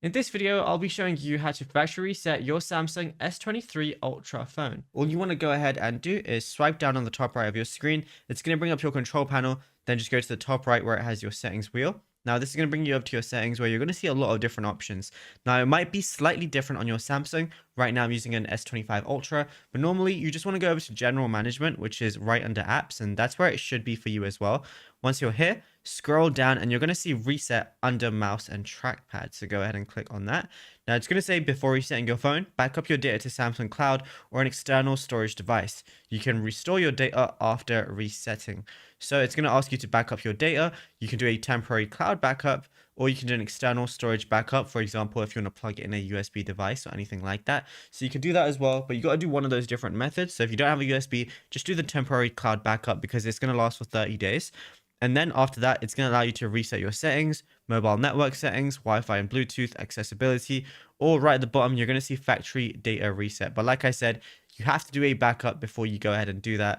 In this video, I'll be showing you how to factory reset your Samsung S23 Ultra phone. All you want to go ahead and do is swipe down on the top right of your screen. It's going to bring up your control panel. Then just go to the top right where it has your settings wheel. Now, this is going to bring you up to your settings where you're going to see a lot of different options. Now, it might be slightly different on your Samsung. Right now, I'm using an S25 Ultra, but normally you just want to go over to General Management, which is right under Apps, and that's where it should be for you as well. Once you're here, scroll down and you're going to see Reset under Mouse and Trackpad. So go ahead and click on that. Now, it's going to say before resetting your phone, back up your data to Samsung Cloud or an external storage device. You can restore your data after resetting. So it's going to ask you to back up your data. You can do a temporary cloud backup, or you can do an external storage backup, for example, if you want to plug it in a USB device or anything like that. So you can do that as well, but you got to do one of those different methods. So if you don't have a USB, just do the temporary cloud backup because it's going to last for 30 days. And then after that, it's going to allow you to reset your settings, mobile network settings, Wi-Fi and Bluetooth, accessibility, or right at the bottom, you're going to see factory data reset. But like I said, you have to do a backup before you go ahead and do that.